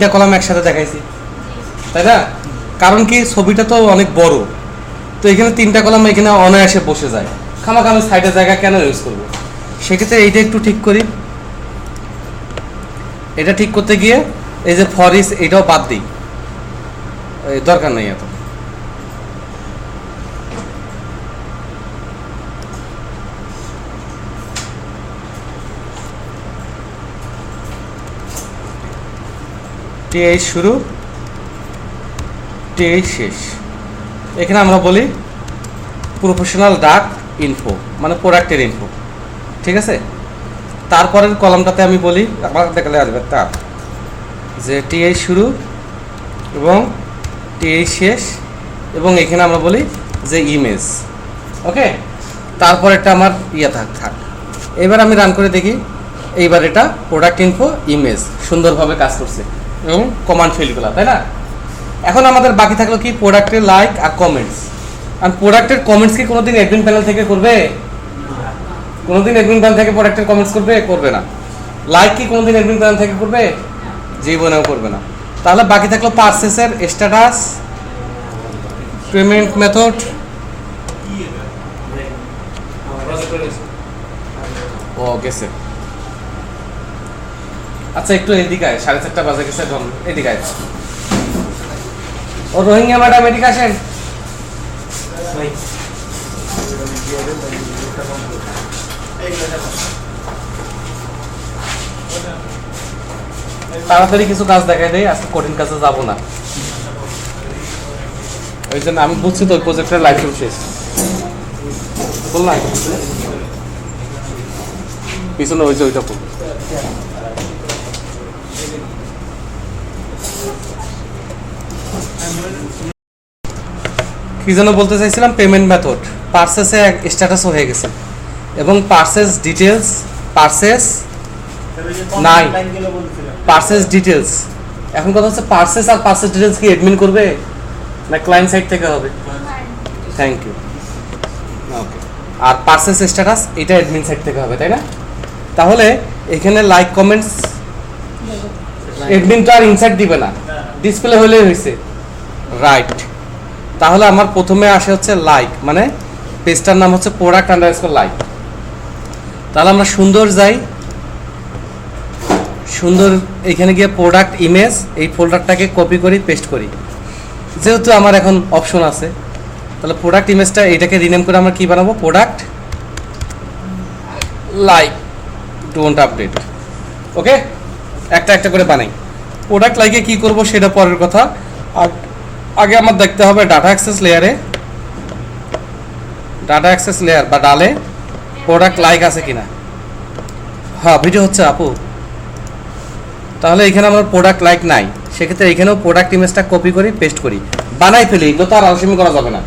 তিনটা কলাম একসাথে দেখাইছি, তাই না? কারণ কি, ছবিটা তো অনেক বড়, তো এখানে তিনটা কলাম এখানে অনায়াসে বসে যায়, খামাখা আমি সাইডের জায়গা কেন ইউজ করবো? সেক্ষেত্রে এইটা একটু ঠিক করি। এটা ঠিক করতে গিয়ে এই যে ফরিস এটাও বাদ দিই, দরকার নেই এত। টিএইচ শুরু, টিএইচ শেষ। এখানে আমরা বলি প্রফেশনাল ডাক ইনফো, মানে প্রোডাক্টের ইনফো, ঠিক আছে? তারপরের কলামটাতে আমি বলি, আমার দেখালে আসবে তার যে টিএইচ শুরু এবং টিএইচ শেষ, এবং এখানে আমরা বলি যে ইমেজ, ওকে? তারপর একটা আমার থাক। এবার আমি রান করে দেখি, এইবার এটা প্রোডাক্ট ইনফো ইমেজ সুন্দরভাবে কাজ করছে এবং কমান্ড ফিল্ডগুলো, তাই না? এখন আমাদের বাকি থাকলো কি, প্রোডাক্টের লাইক আর কমেন্টস। আর প্রোডাক্টের কমেন্টস কি কোনোদিন অ্যাডমিন প্যানেল থেকে করবে? কোনোদিন অ্যাডমিন প্যানেল থেকে প্রোডাক্টের কমেন্টস করবে? করবে না। লাইক কি কোনোদিন অ্যাডমিন প্যানেল থেকে করবে? জীবনেও করবে না। তাহলে বাকি থাকলো পারচেসের স্ট্যাটাস, পেমেন্ট মেথড, ও গেছে। আচ্ছা একটু এদিকে আয়, 4:30 বাজে গেছে, এদিকে আয়। ও রোহিঙ্গা ম্যাডাম এদিকে আসেন। তাড়াতাড়ি কিছু কাজ দেখাই দেয়, আজকে কঠিন কাজে যাব না, ওই জন্য আমি বুঝছি তো ওই প্রজেক্টের লাইফ শেষ বললাম। পিছনে ওই যে ওইটা কি যেন বলতে চাইছিলাম, পেমেন্ট মেথড। পারচেসে স্ট্যাটাস হয়ে গেছে এবং পারচেস ডিটেলস, পারচেস নাই, পারচেস ডিটেলস। এখন কথা হচ্ছে পারচেস আর পারচেস ডিটেলস কি অ্যাডমিন করবে না ক্লায়েন্ট সাইড থেকে হবে? Thank you. ওকে, আর পারচেস স্ট্যাটাস এটা অ্যাডমিন সাইড থেকে হবে, তাই না? তাহলে এখানে লাইক কমেন্টস অ্যাডমিন তো আর ইনসাইড দিবে না, ডিসপ্লে হলেই হয়েছে, রাইট? তাহলে আমার প্রথমে আসে হচ্ছে লাইক, মানে পেজটার নাম হচ্ছে প্রোডাক্ট আন্ডারস্কোর লাইক। তাহলে আমরা সুন্দর যাই, সুন্দর এখানে গিয়ে প্রোডাক্ট ইমেজ, এই ফোল্ডারটাকে কপি করি, পেস্ট করি। যেহেতু আমার এখন অপশন আছে, তাহলে প্রোডাক্ট ইমেজটা এটাকে রিনেম করে আমরা কি বানাবো, প্রোডাক্ট লাইক ডোন্ট আপডেট। ওকে, একটা একটা করে বানাই। প্রোডাক্ট লাইকে কি করব সেটা পরের কথা, আগে আমার দেখতে হবে ডাটা অ্যাক্সেস লেয়ারে, ডাটা অ্যাক্সেস লেয়ার বা ডালে প্রোডাক্ট লাইক আছে কিনা। হ্যাঁ, ভিডিও হচ্ছে আপু। তাহলে এখানে আমার প্রোডাক্ট লাইক নাই, সেক্ষেত্রে এখানেও প্রোডাক্ট ইমেজটা কপি করি, পেস্ট করি, বানাই ফেলি। এগুলো তো আর আলসেমি করা যাবে না,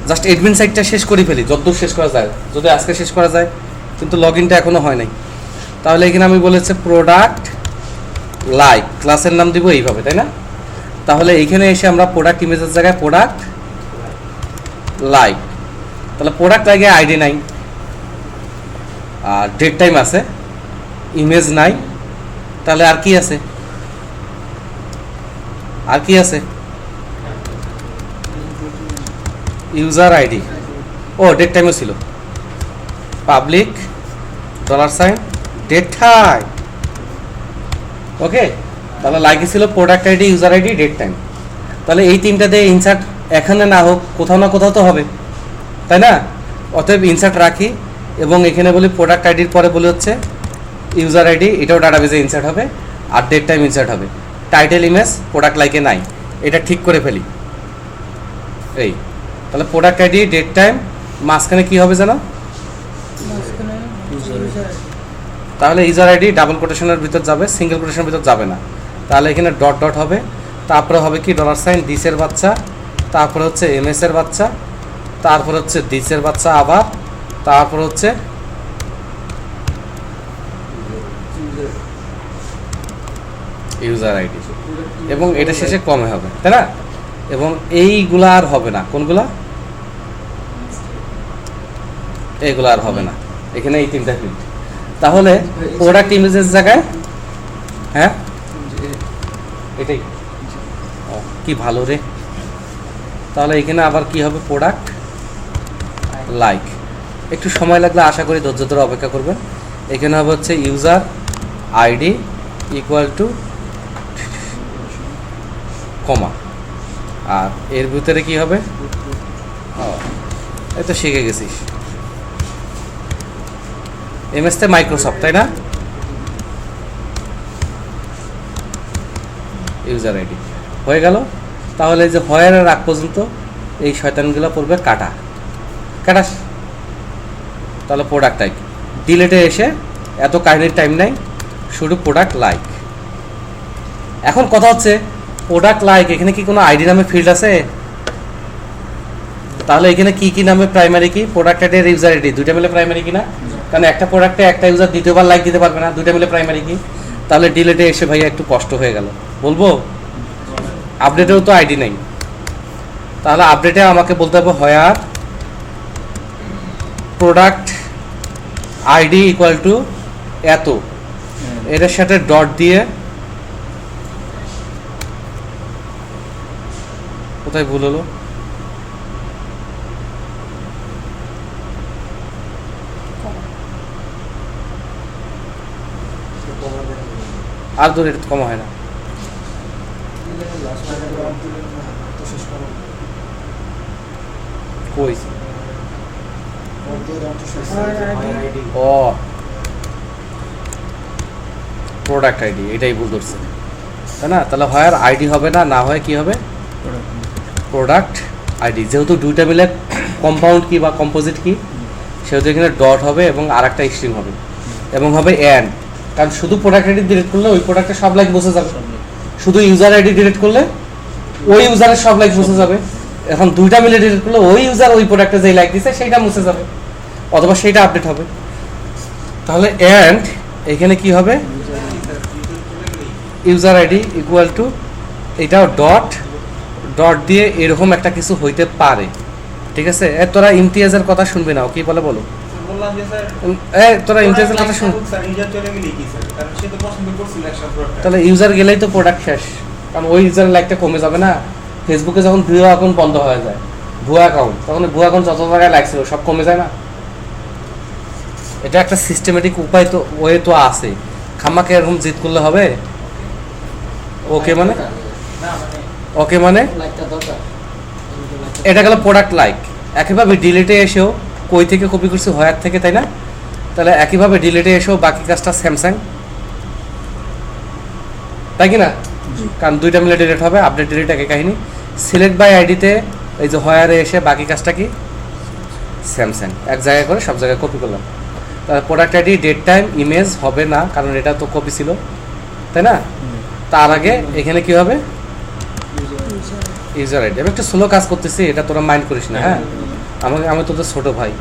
জাস্ট এডমিন সাইটটা শেষ করে ফেলি যতদূর শেষ করা যায়, যদি আজকে শেষ করা যায়, কিন্তু লগ ইনটা এখনও হয় নাই। তাহলে এখানে আমি বলেছি প্রোডাক্ট লাইক, ক্লাসের নাম দিব এইভাবে, তাই না? তাহলে এইখানে এসে আমরা প্রোডাক্ট ইমেজের জায়গায় প্রোডাক্ট লাইক, তাহলে প্রোডাক্ট লাইকে আইডি নাই আর ডেট টাইম আছে, ইমেজ নাই, তাহলে আর কি আছে, আর কি আছে, ইউজার আইডি, ও ডেট টাইমও ছিল, পাবলিক $, ডেট টাইম। ওকে, তাহলে লাইকে ছিল product ID, user ID, date time. তাহলে এই তিনটা দিয়ে ইনসার্ট এখানে না হোক কোথাও না কোথাও তো হবে, তাই না? অতএব ইনসার্ট রাখি এবং এখানে বলি প্রোডাক্ট আইডির পরে বলি হচ্ছে ইউজার আইডি, এটাও ডাটাবেজে ইনসার্ট হবে, আর ডেট টাইম ইনসার্ট হবে। টাইটেল ইমেজ প্রোডাক্ট লাইকে নাই, এটা ঠিক করে ফেলি। এই তাহলে প্রোডাক্ট আইডি, ডেট টাইম, মাঝখানে কি হবে জানো? তাহলে ইউজার আইডি ডাবল কোটেশনের ভিতর যাবে, সিঙ্গেল কোটেশনের ভিতর যাবে না। তাহলে এখানে ডট ডট হবে, তারপরে হবে কি $, দিসের বাচ্চা, তারপরে হচ্ছে এমএস এর বাচ্চা, তারপরে হচ্ছে দিসের বাচ্চা আবার, তারপরে হচ্ছে ইউজার আইডি, এবং এটা শেষে কমে হবে, তাই না? এবং এইগুলা আর হবে না, কোনগুলা? এইগুলো আর হবে না, এখানে এই তিনটা ফিল্ড। তাহলে প্রোডাক্ট ইমেজের জায়গায়, হ্যাঁ এটাই কি ভালো রে। তাহলে এখানে আবার কি হবে, প্রোডাক্ট লাইক। একটু সময় লাগলে আশা করি ধৈর্য ধরে অপেক্ষা করবেন। এখানে হবে হচ্ছে user ID equal to comma, আর এর ভিতরে কি হবে, এই তো শিখে গেছিস, এমএসতে মাইক্রোসফট, তাই না? ইউজার আইডি হয়ে গেল। তাহলে এই যে হয়ারের আগ পর্যন্ত এই শয়তানগুলো পড়বে কাটা কাটাস। তাহলে প্রোডাক্ট লাইক, ডিলেটে এসে এত কাহিনীর টাইম নাই, শুধু প্রোডাক্ট লাইক। এখন কথা হচ্ছে প্রোডাক্ট লাইক, এখানে কি কোনো আইডি নামে ফিল্ড আছে? তাহলে এখানে কি কি নামে প্রাইমারি কি, প্রোডাক্ট আইডি আর ইউজার আইডি দুইটা মিলে প্রাইমারি কি না? কারণ একটা প্রোডাক্টে একটা ইউজার দ্বিতীয়বার লাইক দিতে পারবে না, দুইটা মিলে প্রাইমারি কি। তাহলে ডিলেটে এসে ভাইয়া একটু কষ্ট হয়ে গেল, বলবো আপডেটেও তো আইডি নেই। তাহলে আপডেটে আমাকে বলতে হবে হয়ার প্রোডাক্ট আইডি ইকুয়াল টু এত, এটার সাথে ডট দিয়ে, কোথায় ভুল হলো, আর দূরে কমা হয় না, কই ও প্রোডাক্ট আইডি, এটাই ভুল ধরছে, তাই না? তাহলে হয় আর আইডি হবে না, না হয় কি হবে, প্রোডাক্ট আইডি। যেহেতু দুইটা মিলে কম্পাউন্ড কি বা কম্পোজিট কি, সেহেতু এখানে ডট হবে এবং আর একটা স্ট্রিং হবে এবং হবে অ্যান্ড। কারণ শুধু প্রোডাক্ট আইডি ডিলিট করলে ওই প্রোডাক্টের সব লাইক বসে যাবে, শুধু ইউজার আইডি ডিলিট করলে ওই ইউজারের সব লাইক বসে যাবে। এখন দুইটা মিলে ডিলিট করলে ওই ইউজার ওই প্রোডাক্টে যেই লাইক দিছে সেইটা মুছে যাবে অথবা সেইটা আপডেট হবে। তাহলে অ্যান্ড এখানে কি হবে, ইউজার আইডি ইকুয়াল টু এটাও ডট ডট দিয়ে এরকম একটা কিছু হইতে পারে, ঠিক আছে? তোরা ইমতিয়াজের কথা শুনবি না, কি বলে বলো, তোরা ইমতিয়াজের কথা শুন। তাহলে ইউজার গেলেই তো প্রোডাক্ট শেষ, কারণ ওই ইউজারের লাইকটা কমে যাবে না। ফেসবুকে যখন ভুয়া অ্যাকাউন্ট বন্ধ হয়ে যায়, ভুয়া অ্যাকাউন্ট, তখন ভুয়া অ্যাকাউন্ট যত জায়গায় লাইক ছিল সব কমে যায় না। এটা একটা সিস্টেমেটিক উপায় তো, ওয়ে তো আছে। খাম্মাকে এরকম জিত করলে হবে? ওকে মানে ওকে মানে এটা গেল প্রোডাক্ট লাইক। একইভাবে ডিলিটে এসেও কই থেকে কপি করছি, হয়ার থেকে, তাই না? তাহলে একইভাবে ডিলিটে এসেও বাকি কাজটা স্যামসাং, তাই কি না? কারণ দুইটা মিলে ডিলিট হবে, আপডেট ডিলিট একই কাহিনী। সিলেক্ট বাই আইডিতে এই যে হয়ারে এসে বাকি কাজটা কি, স্যামসাং, এক জায়গায় করে সব জায়গায় কপি করলাম। তাহলে product ID date time image হবে না, কারণ এটা তো কপি ছিল, তাই না? তার আগে এখানে কি হবে, ইউজার আইডি। আমি একটু স্লো কাজ করতেছি, এটা তোরা মাইন্ড করিস না, হ্যাঁ? আমি তোদের ছোট ভাই,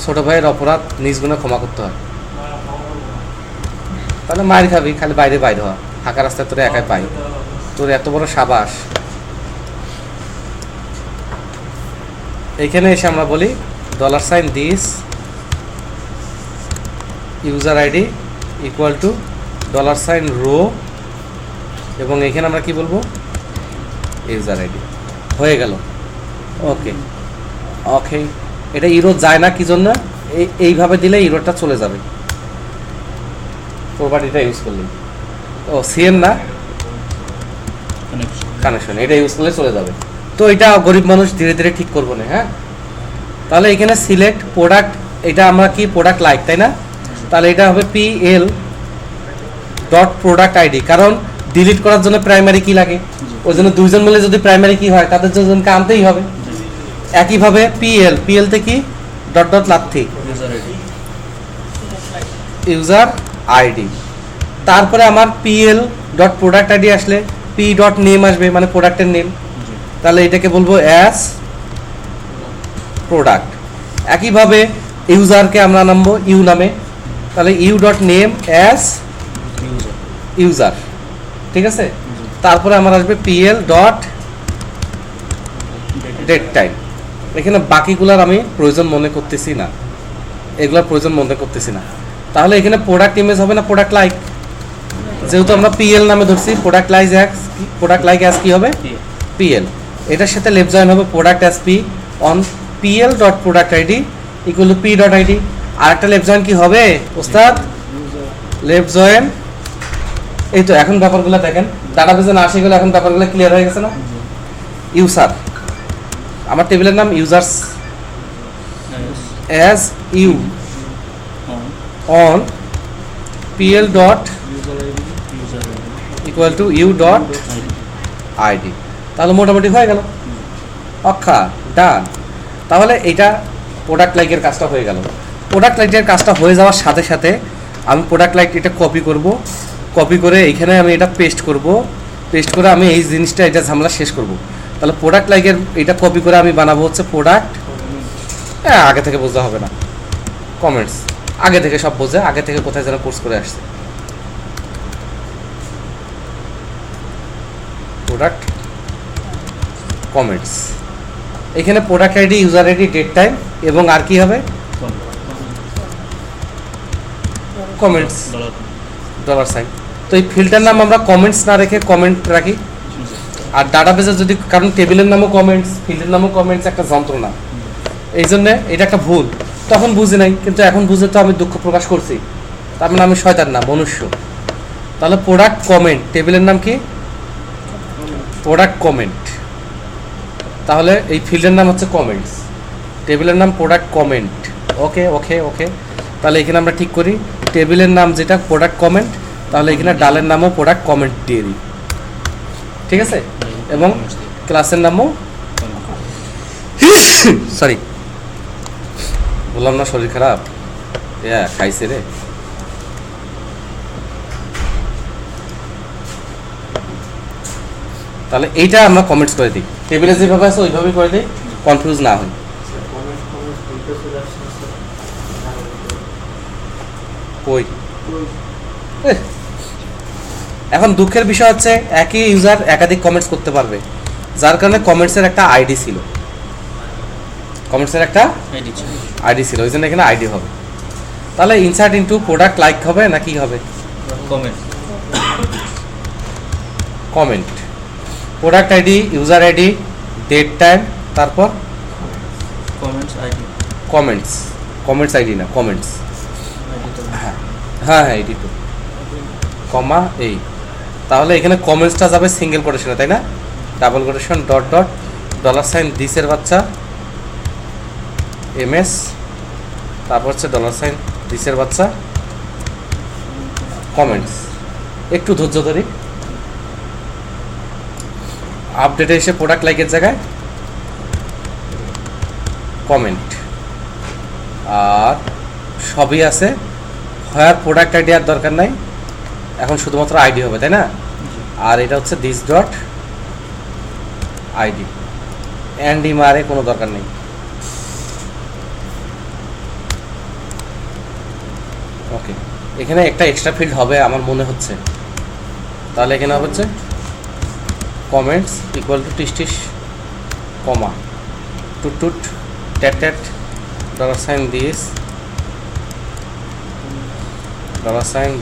ছোট ভাইয়ের অপরাধ নিজ গুণে ক্ষমা করতে হয়। তাহলে মায়ের খাবি, খালি বাইরে বাইরে হওয়া, ফাঁকা রাস্তায় তোরা একাই পাই, তোর এত বড় সাবাস। এইখানে এসে আমরা বলি $, this user ID equal two $, এবং এখানে আমরা কি বলবো, ইউজার আইডি। হয়ে গেল, ওকে ওকে। এটা ইরো যায় না কি জন্য, এইভাবে দিলে ইরোটা চলে যাবে প্রপার্টিটা ইউজ করলে। ও সিএম না, কানেকশন, এটা ইউজ করলে চলে যাবে। তো এটা গরিব মানুষ ধীরে ধীরে ঠিক করবো না, হ্যাঁ? তাহলে এখানে সিলেক্ট প্রোডাক্ট, এটা আমরা কি প্রোডাক্ট লাইক, তাই না? তাহলে এটা হবে PL ডট প্রোডাক্ট আইডি, কারণ ডিলিট করার জন্য প্রাইমারি কি লাগে, ওই জন্য দুইজন মিলে যদি প্রাইমারি কি হয় তাদের দুজনকে আনতেই হবে। একইভাবে PL তে কি ডট ডট লাথি ইউজার আইডি, তারপরে আমার PL ডট প্রোডাক্ট আইডি আসলে P ডট নেম আসবে, মানে প্রোডাক্টের নেম। তাহলে এটাকে বলবো অ্যাজ প্রোডাক্ট। একইভাবে ইউজারকে আমরা নামবো ইউ নামে, তাহলে U dot name as user, ঠিক আছে? তারপরে আমার আসবে PL ডট ডেট টাইম। এখানে বাকিগুলার আমি প্রয়োজন মনে করতেছি না, এগুলোর প্রয়োজন মনে করতেছি না। তাহলে এখানে প্রোডাক্ট ইমেজ হবে না প্রোডাক্ট লাইক, যেহেতু আমরা পিএল নামে ধরছি, প্রোডাক্ট লাইক অ্যাজ কি হবে, পিএল। এটার সাথে লেফট জয়েন হবে product as P on PL dot product ID equal to P dot ID. আর একটা লেফট জয়েন কি হবে ওস্তাদ, লেফট জয়েন। এই তো এখন ব্যাপারগুলো দেখেন, ডাটাবেজে না আসে গেলে এখন ব্যাপারগুলো ক্লিয়ার হয়ে গেছে না। ইউজার, আমার টেবিলের নাম users as U on PL dot equal to U dot ID. তাহলে মোটামুটি হয়ে গেল, অক্ষা ডান। তাহলে এইটা প্রোডাক্ট লাইকের কাজটা হয়ে গেল। প্রোডাক্ট লাইকের কাজটা হয়ে যাওয়ার সাথে সাথে আমি প্রোডাক্ট লাইক এটা কপি করব, কপি করে এইখানে আমি এটা পেস্ট করব, পেস্ট করে আমি এই জিনিসটা এটা ঝামেলা শেষ করব। তাহলে প্রোডাক্ট লাইকের এটা কপি করে আমি বানাবো হচ্ছে প্রোডাক্ট, আগে থেকে বুঝতে হবে না, কমেন্টস আগে থেকে সব বোঝে, আগে থেকে কোথায় যেন কোর্স করে আসছে। প্রোডাক্ট কমেন্টস, এখানে product ID, user ID, date time এবং আর কি হবে কমেন্টস ডলার সাইন। তো এই ফিল্টার নাম আমরা কমেন্টস না রেখে কমেন্ট রাখি। আর ডাটাবেসে যদি, কারণ টেবিলের নামও কমেন্টস, ফিল্ডের নামও কমেন্টস, একটা যন্ত্রণা, এই জন্যে এটা একটা ভুল। তখন বুঝি নাই, কিন্তু এখন বুঝে তো আমি দুঃখ প্রকাশ করছি, তার মানে আমি শয়তান না, মনুষ্য। তাহলে প্রোডাক্ট কমেন্ট, টেবিলের নাম কি প্রোডাক্ট কমেন্ট, তাহলে এই ফিল্ডের নাম হচ্ছে কমেন্টস, টেবিলের নাম প্রোডাক্ট কমেন্ট। ওকে ওকে ওকে, তাহলে এখানে আমরা ঠিক করি টেবিলের নাম যেটা প্রোডাক্ট কমেন্ট, তাহলে এখানে ডালের নামও প্রোডাক্ট কমেন্ট দিয়ে দিই, ঠিক আছে। এবং ক্লাসের নামও সরি বললাম না শরীর খারাপ, খাইছে রে। তাহলে এইটা আমরা কমেন্টস করে দিই, টেবিলে যেভাবে আছে ওইভাবেই করে দিই, কনফিউজ না হই। কই এখন দুঃখের বিষয় হচ্ছে একই ইউজার একাধিক কমেন্টস করতে পারবে, যার কারণে কমেন্টসের একটা আইডি ছিল, কমেন্টসের একটা আইডি ছিল, ওই জন্য এখানে আইডি হবে। তাহলে ইনসার্ট ইনটু প্রোডাক্ট লাইক হবে না কি হবে, comment, product ID, user ID, date time, তারপর কমেন্টস আইডি না কমেন্টস, হ্যাঁ হ্যাঁ হ্যাঁ এটি তো কমা এই। তাহলে এখানে কমেন্টসটা যাবে সিঙ্গেল কোটেশনে, তাই না, double quotation dot dot dollar sign দিসের বাচ্চা এমএস, তারপর হচ্ছে ডলার সাইন দিসের বাচ্চা কমেন্টস। একটু ধৈর্য ধরি, আপডেটে এসে প্রোডাক্ট লাইকের জায়গায় কমেন্ট, আর সবই আছে, হয় প্রোডাক্ট আইডি আর দরকার নাই, এখন শুধুমাত্র আইডি হবে, তাই না। আর এটা হচ্ছে দিস ডট আইডি, অ্যান্ড ইমারে কোনো দরকার নেই। ওকে, এখানে একটা এক্সট্রা ফিল্ড হবে আমার মনে হচ্ছে, তাহলে এখানে হচ্ছে কমেন্টস ইকুয়াল টু টিস কমা টুট টুট ট্যাট ট্যাট dollar sign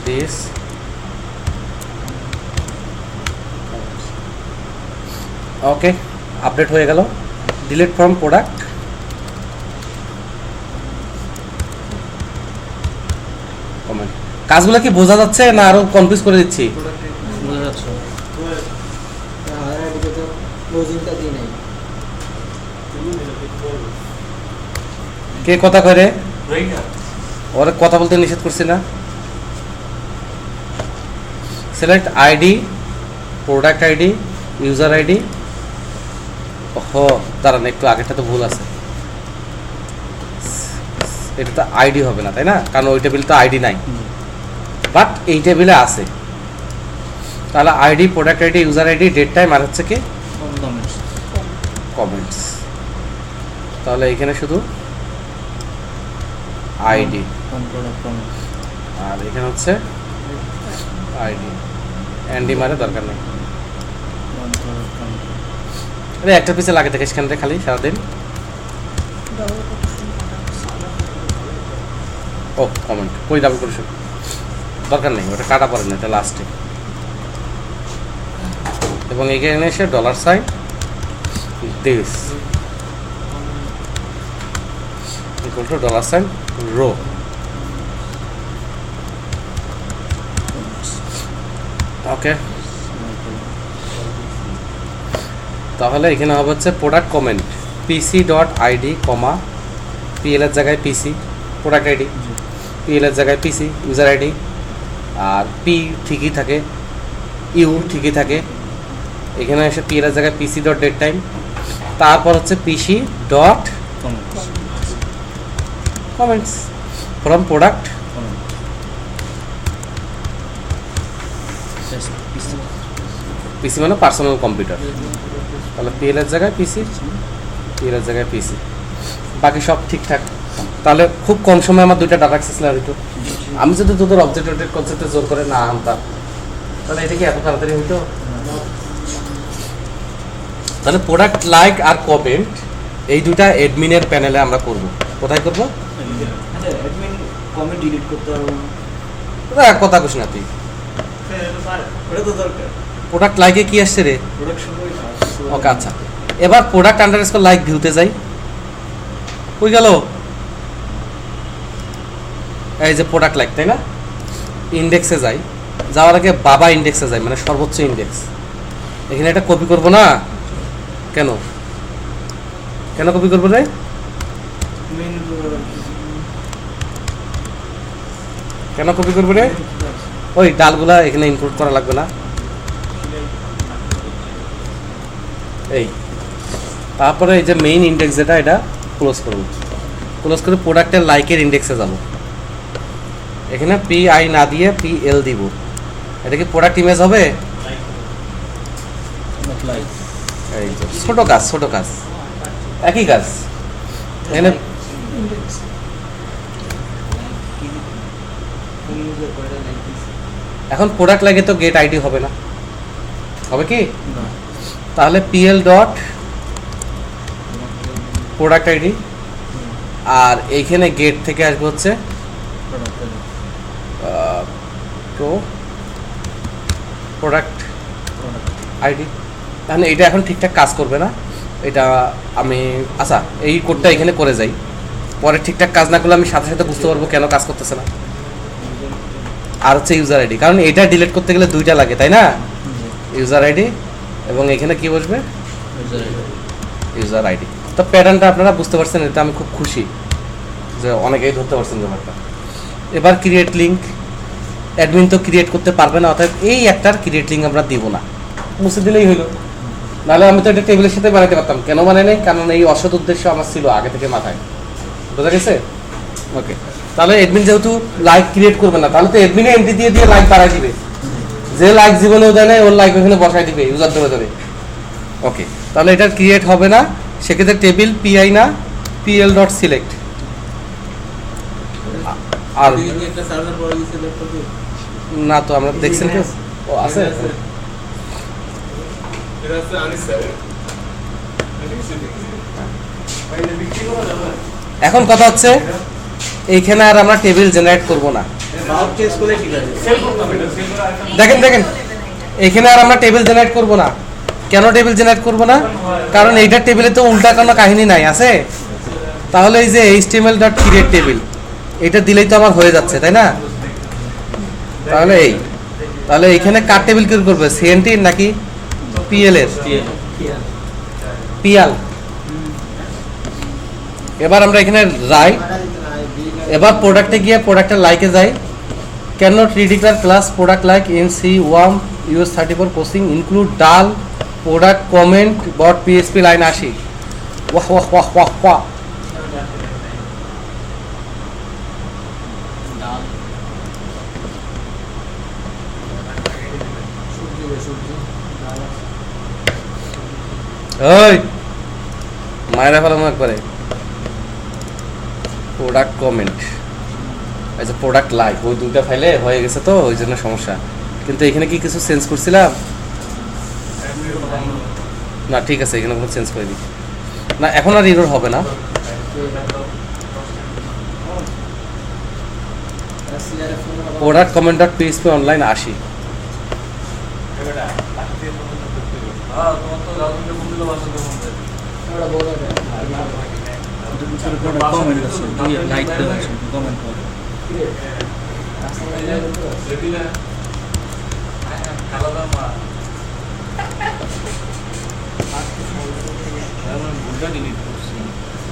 this okay, update হয়ে গেল। Delete from product, comment. কাজগুলো কি বোঝা যাচ্ছে না আরো কনফিউজ করে দিচ্ছি? বোঝা যাচ্ছে। কে কথা করে ওরা কথা বলতে নিষেধ করছি না। Select ID, product ID, user ID. ওহো দাঁড়ান, একটু আগেরটা তো ভুল আছে, এটা তো আইডি হবে না, তাই না, কারণ ওই টেবিল তো আইডি নাই, বাট এই টেবিলে আছে। তাহলে ID, product ID, user ID, date time, আর হচ্ছে কি কমেন্টস। তাহলে এখানে শুধু আইডি, আর এখানে হচ্ছে আইডি, অ্যান্ডি মারে দরকার নেই। আরে একটা পিছে লাগে থাকে সেখানে খালি সারাদিন। ও কমেন্ট কই ডাবল করে দরকার নেই, ওটা কাটা পড়ে না, এটা লাস্টে। এবং এখানে এসে dollar sign this equal to dollar sign row. Okay, তাহলে এখানে হবে হচ্ছে product comment PC dot ID comma PL এর জায়গায় পিসি প্রোডাক্ট আইডি, পিএল এর জায়গায় পিসি ইউজার আইডি, আর পি ঠিকই থাকে, ইউ ঠিকই থাকে। এখানে এসে পিএল এর জায়গায় পিসি ডট ডেট টাইম, তারপর হচ্ছে পিসি ডট কমেন্টস ফ্রম প্রোডাক্ট পিসি মানে পার্সোনাল কম্পিউটার। তাহলে পিএল এর জায়গায় পিসি, পিএল এর জায়গায় পিসি, বাকি সব ঠিকঠাক। তাহলে খুব কম সময় আমার দুইটা ডাটা অ্যাক্সেস লেয়ার হইতো। আমি যদি তোদের অবজেক্ট ওরিয়েন্টেড কনসেপ্টে জোর করে না আনতাম তাহলে এটা কি এত তাড়াতাড়ি হইতো? তাহলে প্রোডাক্ট লাইক আর কমেন্ট এই দুইটা অ্যাডমিনের প্যানেলে আমরা করব। কোথায় করব? অ্যাডমিন কমেন্ট ডিলিট করতে হবে ওটা কথা কইস না তুই। ওটা তো দরকার। প্রোডাক্ট লাইকে কি আসছে রে? প্রোডাক্ট শুরু ওকে, আচ্ছা এবার প্রোডাক্ট আন্ডারস্কোর লাইক ভিউতে যাই। কই গেল? এই যে প্রোডাক্ট লাইক, তাই না? ইন্ডেক্সে যাই, যাওয়ার আগে বাবা ইন্ডেক্সে যাই, মানে সর্বোচ্চ ইন্ডেক্স। এখানে এটা কপি করব না কেন? কেন কপি করবো রে? কেন কপি করবো রে? ওই ডালগুলা এখানে ইনক্লুড করা লাগবে না। এই তারপরে এই যে মেইন ইন্ডেক্স যেটা, এটা ক্লোজ করব। ক্লোজ করে প্রোডাক্টের লাইকের ইন্ডেক্সে যাব। এখানে পি আই না দিয়ে পি এল দিব। এটা কি প্রোডাক্ট ইমেজ হবে? এই যে ছোট কাজ, ছোট কাজ, একই কাজ। এখানে এখন প্রোডাক্ট লাগে তো গেট আইডি হবে না, হবে কি? তাহলে পিএল ডট প্রোডাক্ট আইডি, আর এইখানে গেট থেকে আসবে হচ্ছে প্রোডাক্ট আইডি। তাহলে এটা এখন ঠিকঠাক কাজ করবে না, এটা আমি আচ্ছা এই কোডটা এখানে করে যাই, পরে ঠিকঠাক কাজ না করলে আমি সাথে সাথে বুঝতে পারবো কেন কাজ করতেছে না। আর হচ্ছে ইউজার আইডি, কারণ এটা ডিলিট করতে গেলে দুইটা লাগে, তাই না? ইউজার আইডি এবং এখানে কি বসবে? User ID. তো প্যাটার্নটা আপনারা বুঝতে পারছেন, এটা আমি খুব খুশি যে অনেকেই ধরতে পারছেন ব্যাপারটা। এবার ক্রিয়েট লিঙ্ক, অ্যাডমিন তো ক্রিয়েট করতে পারবে না, অর্থাৎ এই একটার ক্রিয়েট লিঙ্ক আমরা দিব না, মুছে দিলেই হইলো। নাহলে আমি তো এটা টেবিলের সাথে বানাতে পারতাম, কেন বানাই নাই? কারণ এই অসৎ উদ্দেশ্য আমার ছিল আগে থেকে মাথায়, বোঝা গেছে? ওকে, তাহলে অ্যাডমিন যেহেতু লাইক ক্রিয়েট করবে না, তাহলে তো অ্যাডমিনে এন্ট্রি দিয়ে দিয়ে লাইক বাড়াই দিবে। যে লাইক জীবনেও দেয় না ওর লাইক ওখানে বসাই দিবে ইউজার ধরে ধরে। ওকে, তাহলে এটা ক্রিয়েট হবে না, সেক্ষেত্রে টেবিল পিআই না পিএল ডট সিলেক্ট। আর না তো আমরা দেখছেন কেউ? ও আছে। এখন কথা হচ্ছে এইখানে আর আমরা টেবিল জেনারেট করব না। দেখেন দেখেন, এখানে আর আমরা টেবিল জেনারেট করব না। কেন টেবিল জেনারেট করব না? কারণ এইটার টেবিলে তো উল্টা কোনো কাহিনী নাই, আছে? তাহলে এই যে HTML ডট ক্রিয়েট টেবিল, এটা দিলেই তো আমার হয়ে যাচ্ছে, তাই না? তাহলে তাহলে এখানে কার টেবিল কি করবে? সিএনটি নাকি পিএল এর? পিএল। এবার আমরা এখানে রাইট, এবার প্রোডাক্টে গিয়ে প্রোডাক্টের লাইকে যাই। Can not redeclare class product like in C1 US34 posting include ডাল product comment dot PHP line 80। ওয়াহ ওয়াহ ওয়াহ ওয়াহ ওয়াহ। ওই মায়েরা ফেলাম একবারে। প্রোডাক্ট কমেন্ট, আচ্ছা প্রোডাক্ট লাইক, ওই দুইটা ফাইলে হয়ে গেছে তো ওই জন্য সমস্যা। কিন্তু এখানে কি কিছু চেঞ্জ করছিলাম না? ঠিক আছে, এখানে কোনো চেঞ্জ করে দিই না, এখন আর এরর হবে না। Product comment dot PHP online 80। Comment আছে লাইক দেওয়া আছে কমেন্ট করে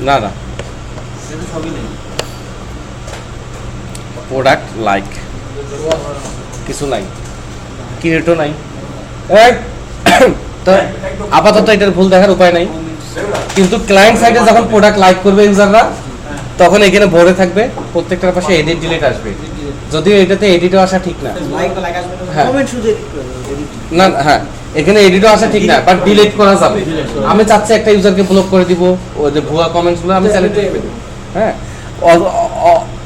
না না সেটা সবই নেই প্রোডাক্ট লাইক কিছু নাই ক্রিয়েটও নাই এই, তো আপাতত এটার ভুল দেখার উপায় নাই, কিন্তু ক্লায়েন্ট সাইডে যখন প্রোডাক্ট লাইক করবে ইউজাররা তখন এখানে ভরে থাকবে প্রত্যেকটার পাশে এডিট ডিলিট আসবে, যদিও এটাতে এডিটও আসা ঠিক না। লাইক আসবে না হ্যাঁ। কমেন্ট শুধু এডিট করবে এডিট না হ্যাঁ, এখানে এডিটও আসা ঠিক না, বাট ডিলিট করা যাবে। আমি চাচ্ছি একটা ইউজারকে ব্লক করে দিব, ওই যে ভুয়া কমেন্টসগুলো আমি সিলেক্ট করে দেব। হ্যাঁ,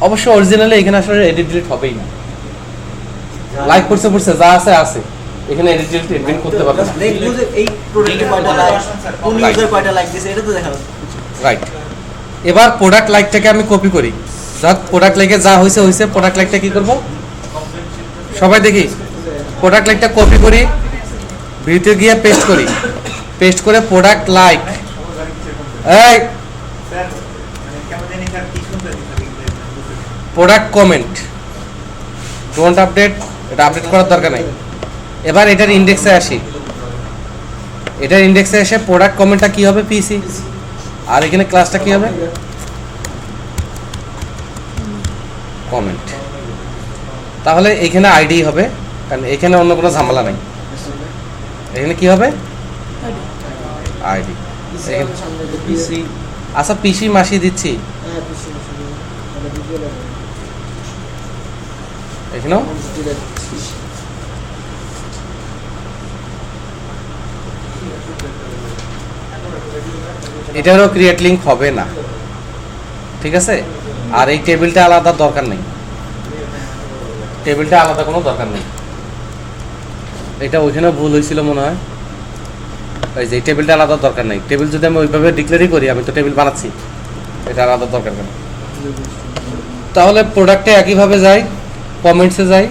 অবশ্য অরিজিনালি এখানে আসলে এডিট ডিলিট হবেই না। লাইক করছে যা আছে আছে, এখানে এডিট ডিলিট এডমিন করতে পারবে না। দেখবো যে এই প্রোডাক্টে কয়টা লাইক কোন ইউজার কয়টা লাইক দিয়েছে এটা তো দেখা যাচ্ছে। রাইট, এবার প্রোডাক্ট লাইকটাকে আমি কপি করি। যাক, প্রোডাক্ট লাইকে যা হয়েছে হয়েছে, প্রোডাক্ট লাইকটা কি করব সবাই দেখি। প্রোডাক্ট লাইকটা কপি করি, ভিডিওতে গিয়ে পেস্ট করি, পেস্ট করে প্রোডাক্ট লাইক, এই প্রোডাক্ট কমেন্ট ডোন্ট আপডেট, এটা আপডেট করার দরকার নাই। এবার এটার ইন্ডেক্সে আসি, এটার ইন্ডেক্সে এসে প্রোডাক্ট কমেন্টটা কি হবে পিসি, আর এখানে ক্লাসটা কি হবে কমেন্ট। তাহলে এখানে আইডি হবে, কারণ এখানে অন্য কোনো ঝামেলা নাই। এখানে কি হবে আইডি। পিসি আচ্ছা পিসি মাসি দিচ্ছি, এখানেও এটারও ক্রিয়েট লিঙ্ক হবে না, ঠিক আছে। আর এই টেবিলটা আলাদা দরকার নেই, টেবিলটা আলাদা কোনো দরকার নেই। এটা ওইখানে ভুল হয়েছিল মনে হয়, এই যে এই টেবিলটা আলাদা দরকার নেই। টেবিল যদি আমি ওইভাবে ডিক্লেয়ারই করি, আমি তো টেবিল বানাচ্ছি, এটা আলাদা দরকার নেই। তাহলে প্রোডাক্টে একইভাবে যাই, কমেন্টসে যাই,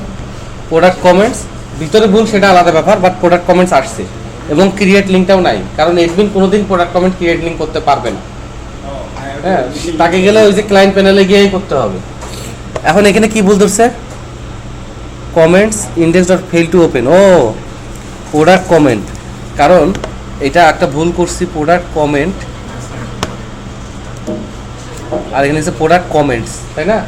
প্রোডাক্ট কমেন্টস, ভিতরে ভুল সেটা আলাদা ব্যাপার, বাট প্রোডাক্ট কমেন্টস আসছে এবং ক্রিয়েট লিঙ্কটাও নাই, কারণ এডমিন কোনোদিন প্রোডাক্ট কমেন্ট ক্রিয়েট লিঙ্ক করতে পারবে না। হ্যাঁ, তাকে গেলে ওই যে ক্লায়েন্ট প্যানেলে গিয়েই করতে হবে। এখন এখানে কি ভুল ধরছে, comments index dot fail to open, ও প্রোডাক্ট কমেন্ট, কারণ এটা একটা ভুল করছি, প্রোডাক্ট কমেন্ট আর এখানে হচ্ছে প্রোডাক্ট কমেন্টস, তাই না?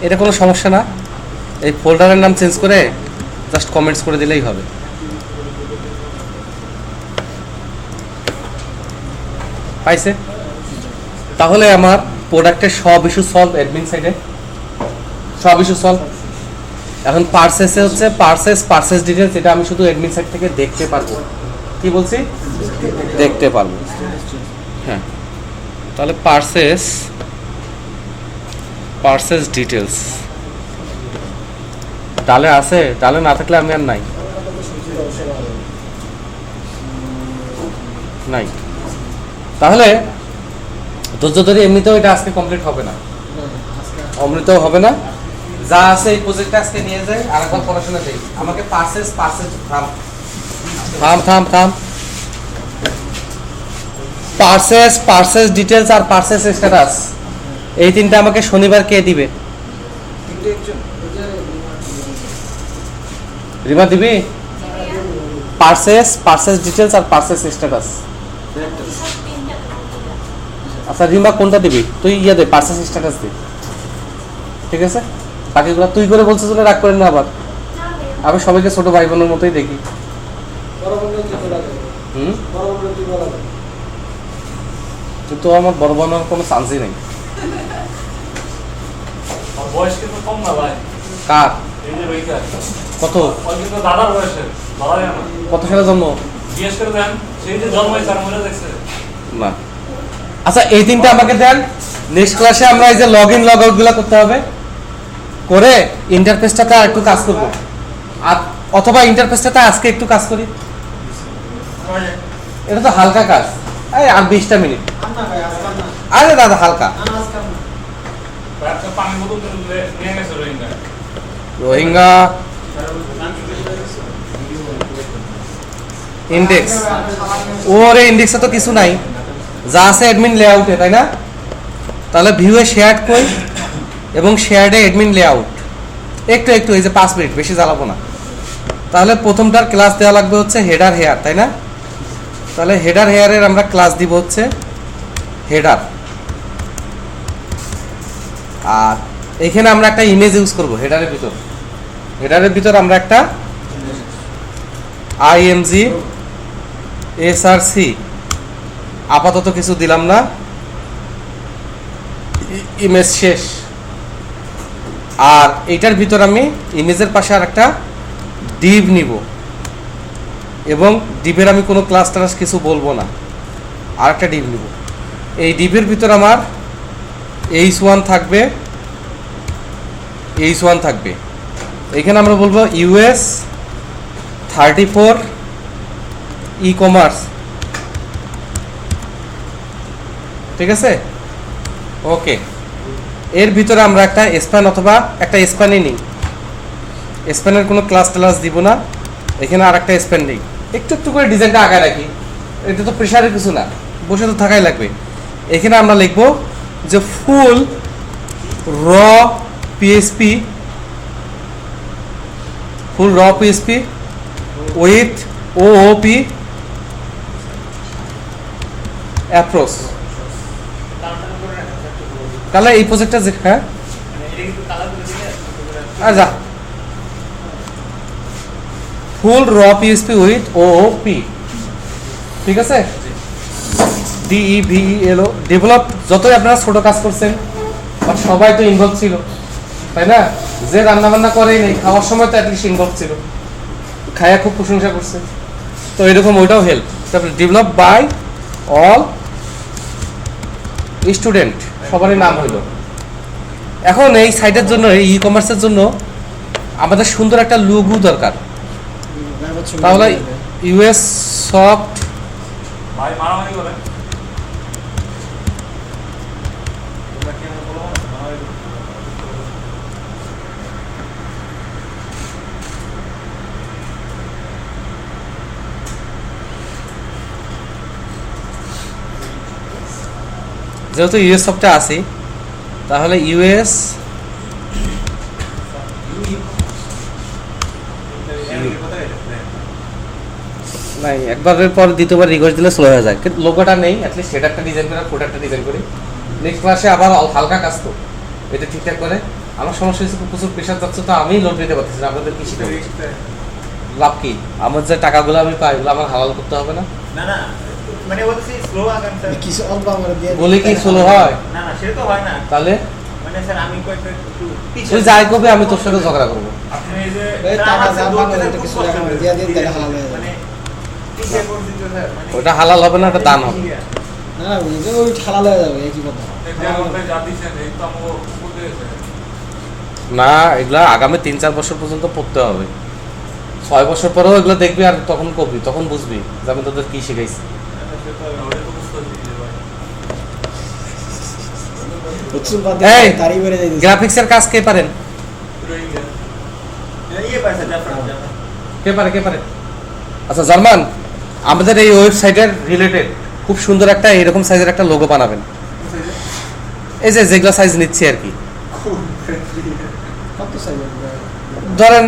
এটা কোনো সমস্যা না, এই ফোল্ডারের নাম চেঞ্জ করে জাস্ট কমেন্টস করে দিলেই হবে। পাইছে? তাহলে আমার প্রোডাক্টের সব ইস্যু সলভ, অ্যাডমিন সাইডে সব ইস্যু সলভ। এখন পার্সেসে হচ্ছে পার্সেস ডিটেলস, এটা আমি শুধু অ্যাডমিন সাইড থেকে দেখতে পারবো। কি বলছি? দেখতে পারবো। হ্যাঁ, তাহলে পার্সেস ডিটেলস ডালে আছে, ডালে না থাকলে আমি আর নাই নাই। তাহলে ধৈর্য ধরে এমনিতেও এটা আজকে কমপ্লিট হবে না, অমৃতও হবে না। যা আছে এই প্রজেক্টটা আজকে নিয়ে যাই, আরেকবার পড়াশোনা দেই। আমাকে পার্সেস থাম পার্সেস ডিটেলস আর পার্সেস স্ট্যাটাস, এই তিনটা আমাকে শনিবার কে দিবে? রিমা দিবি? পার্সেস ডিটেলস আর পার্সেস স্ট্যাটাস। আচ্ছা রিমা কোনটা দিবি? তুই ইয়ে দে, পার্সেস স্ট্যাটাস দে, ঠিক আছে? বাকিগুলো তুই করে বলছিস বলে রাগ করেন না আবার। আমি সবাইকে ছোট ভাই বোনের মতোই দেখি। কিন্তু আমার বড় বানানোর কোনো চান্সই নেই। বয়স কিন্তু কম না ভাই। কার? এই যে রইটা। কত? ওই কিন্তু দাদার বয়সের। দাদা জানো। কত সালে জন্ম? জিজ্ঞেস করে দেন, সেই যে জন্ম হয়েছে আর মনে দেখছে। না। আচ্ছা এই তিনটা আমাকে দেন, নেক্সট ক্লাসে আমরা এই যে লগ ইন লগ আউট গুলো করতে হবে, করে ইন্টারফেসটাতে আর একটু কাজ করব, আর অথবা ইন্টারফেসটাতে আজকে একটু কাজ করি। এটা তো হালকা কাজ, এই আর 20টা মিনিট। আরে দাদা হালকা। একটা পানি বোতল নিয়ে গেছে রোহিঙ্গা। রোহিঙ্গা ইন্ডেক্স, ওর ইন্ডেক্সে তো কিছু নাই, যা আছে অ্যাডমিন লেআউটে, তাই না? তাহলে ভিউয়ে শেয়ার্ড কই এবং শেয়ার্ডে অ্যাডমিন লেআউট। একটু একটু এই যে 5 মিনিট, বেশি জ্বালাবো না। তাহলে প্রথমটার ক্লাস দেওয়া লাগবে হচ্ছে হেডার হেয়ার, তাই না? তাহলে হেডার হেয়ারের আমরা ক্লাস দিব হচ্ছে হেডার। আর এখানে আমরা একটা ইমেজ ইউজ করব হেডারের ভিতর। হেডারের ভিতর আমরা একটা আইএমজি এসআরসি আপাতত কিছু দিলাম না, ইমেজ শেষ। আর এইটার ভিতর আমি ইমেজের পাশে আর একটা ডিভ নিব এবং ডিভের আমি কোনো ক্লাস টাস কিছু বলবো না, আর একটা ডিভ নিব। এই ডিভের ভিতর আমার h1 থাকবে, h1 থাকবে। এখানে আমরা বলবো US 34 ই কমার্স, ঠিক আছে? ওকে, এর ভিতরে আমরা একটা স্প্যান অথবা একটা স্প্যানই নিই, স্প্যানের কোনো ক্লাস টাস দিব না। এখানে আর একটা স্প্যান নিই, একটু একটু করে ডিজাইনটা আগায় রাখি, এটা তো প্রেশারের কিছু না, বসে তো থাকাই লাগবে। এখানে আমরা লিখব যে ফুল র পিএসপি, ফুল র পিএসপি উইথ ওওপি অ্যাপ্রোচ। তাহলে এই প্রজেক্টটা যে হ্যাঁ যা ফুল র পিএসপি উইথ ওওপি, ঠিক আছে? DEVELO develop. যতই আপনারা ছোট কাজ করছেন বাট সবাই তো ইনভলভ ছিল, তাই না? যে রান্না বান্না করেই নেই, খাওয়ার সময় তো অ্যাটলিস্ট ইনভলভ ছিল, খায়া খুব প্রশংসা করছে। তো এরকম ওইটাও হেল্প। তারপরে ডেভেলপ বাই অল স্টুডেন্ট, সবারই নাম হইল। এখন এই সাইটের জন্য, এই ই কমার্সের জন্য আমাদের সুন্দর একটা লোগো দরকার। তাহলে ইউএস সফট ভাই মারামারি করেন। যেহেতু ইউএস সফটে আছি, তাহলে ইউএস নাই, একবারের পর দ্বিতীয়বার রিকোয়েস্ট দিলে স্লো হয়ে যায়। কিন্তু লোগোটা নেই, অ্যাটলিস্ট হেডারটা ডিজাইন করে ফোটারটা ডিজাইন করি। নেক্সট ক্লাসে আবার হালকা কাজ তো এটা ঠিকঠাক করে। আমার সমস্যা হচ্ছে প্রচুর প্রেশার যাচ্ছে, তো আমি লোড দিতে পারতেছি না। আপনাদের কি শিখতে লাভ কি? আমার যে টাকাগুলো আমি পাই ওগুলো আমার হালাল করতে হবে না? না না, মানে বলছি স্লো আগান স্যার। কিছু অল্প আমরা দিয়ে বলে কি স্লো হয়? না না, সেটা তো হয় না। তাহলে মানে স্যার আমি কয়েকটা একটু তুই যাই করবি, আমি তোর সাথে ঝগড়া করবো। আপনি এই যে এই না, টাকা আমার যা স্যার বাংলা বলতে এটা কিছু খুব টাকা কষ্ট দিয়ে দিন, হয়ে তাহলে যায়। হালাল হয়ে যাবে। মানে পিছিয়ে পড়ছি তো স্যার, মানে ওটা হালাল হবে না, ওটা দান হবে। না না, ওই যে ওই হালাল হয়ে যাবে, একই কথা। দেড় ঘন্টায় যা দিচ্ছেন এই তো আমাকে উপর দিয়েছে। না, এগুলা আগামী 3-4 বছর পর্যন্ত পড়তে হবে। 6 বছর পরেও এগুলো দেখবি, আর তখন কবি, তখন বুঝবি যে আমি তোদের কি শিখাইছি। ওটা তো বুঝতে পারছি ভাই। প্রচুর বাদ এই, দিয়ে তারই বেড়ে যাইতেছে। গ্রাফিক্সের কাজ কে পারেন? ড্রয়িং এর ইয়ে পাই স্যার, জাফরান জাফরান। কে পারে? আচ্ছা জার্মান, আমাদের এই ওয়েবসাইটের রিলেটেড খুব সুন্দর একটা এরকম সাইজের একটা লোগো বানাবেন। এই যে যেগুলো সাইজ নিচ্ছি আর কি, কত সাইজ হবে? ধরেন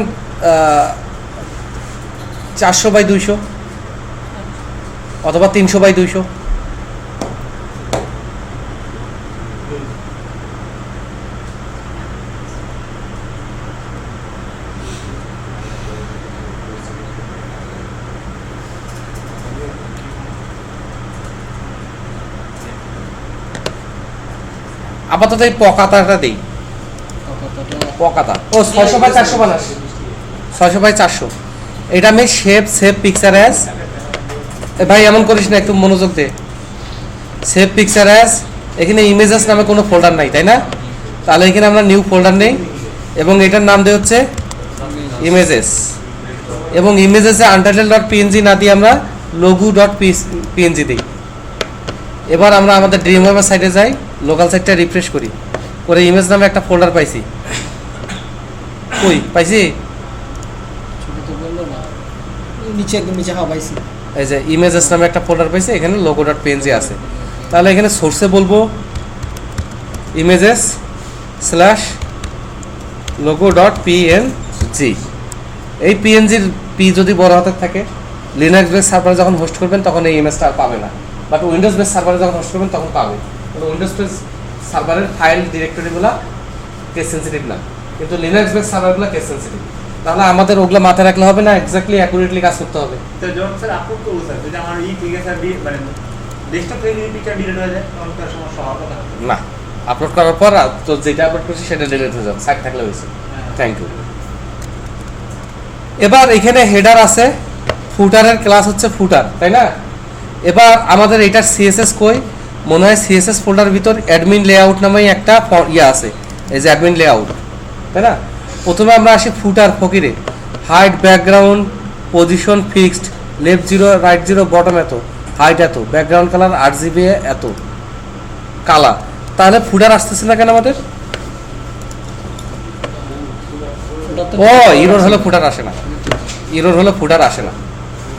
400x200 অথবা 300x200। আপাতত এই পকাতাটা দিই, পকাতা। ও 600x400 বানাস, 600x400। এটা আমি সেভ পিকচার অ্যাজ, ভাই এমন করিস না, একটু মনোযোগ দে। সেভ পিকচার অ্যাজ, এখানে ইমেজেস নামে কোনো ফোল্ডার নাই, তাই না? তাহলে এখানে আমরা নিউ ফোল্ডার নেই এবং এটার নাম দিয়ে হচ্ছে ইমেজেস, এবং ইমেজেসে untitled.png না দিয়ে আমরা logo.png দিই। এবার আমরা আমাদের ড্রিম ওয়েবের সাইটে যাই, লোকাল সাইটটা রিফ্রেশ করি, করে ইমেজ নামে একটা ফোল্ডার পাইছি। কই পাইছি? ছোট তো বললো না, নিচে একদম নিচে, হ্যাঁ পাইছি। এই যে ইমেজেস নামে একটা ফোল্ডার পাইছে, এখানে লোগো ডট পিএনজি আছে। তাহলে এখানে সোর্সে বলবো images slash logo dot PNG. এই পিএনজির পি যদি বড় হাতের থাকে, লিনাক্স বেস সার্ভারে যখন হোস্ট করবেন তখন এই ইমেজটা আর পাবে না, বাট উইন্ডোজ বেস সার্ভারে যখন হোস্ট করবেন তখন পাবে। উইন্ডোজ বেস সার্ভারের ফাইল ডিরেক্টরিগুলো কেস সেন্সিটিভ না, কিন্তু লিনাক্স বেস সার্ভারগুলো কেস সেন্সিটিভ। তাহলে আমাদের ওগুলো মাথায় রাখলে হবে না, এক্স্যাক্টলি অ্যাকুরেটলি কাজ করতে হবে। তো যখন স্যার আপলোড করবো স্যার, যদি আমার ঠিক আছে স্যার, মানে ডেস্কটপ থেকে যদি পিকচার ডিলিট হয়ে যায় তখন তার সমস্যা হওয়ার কথা না। না, আপলোড করার পর তো যেটা আপলোড করছি সেটা ডিলিট হয়ে যাবে, সাইড থাকলে হয়েছে। Thank you. এবার এখানে হেডার আছে, ফুটারের ক্লাস হচ্ছে ফুটার, তাই না? এবার আমাদের এটার সিএসএস কই? মনে হয় সিএসএস ফোল্ডার ভিতর অ্যাডমিন লেআউট নামে একটা আছে, এই যে অ্যাডমিন লেআউট, তাই না? প্রথমে আমরা আসি ফুটার ফকিরে, height background position fixed, left 0 right 0 bottom এত, হাইট এত, ব্যাকগ্রাউন্ড কালার RGB এত, কালার। তাহলে ফুটার আসতেছে না কেন আমাদের? ও ইরোর হলো ফুটার আসে না, ইরোর হলো ফুটার আসে না।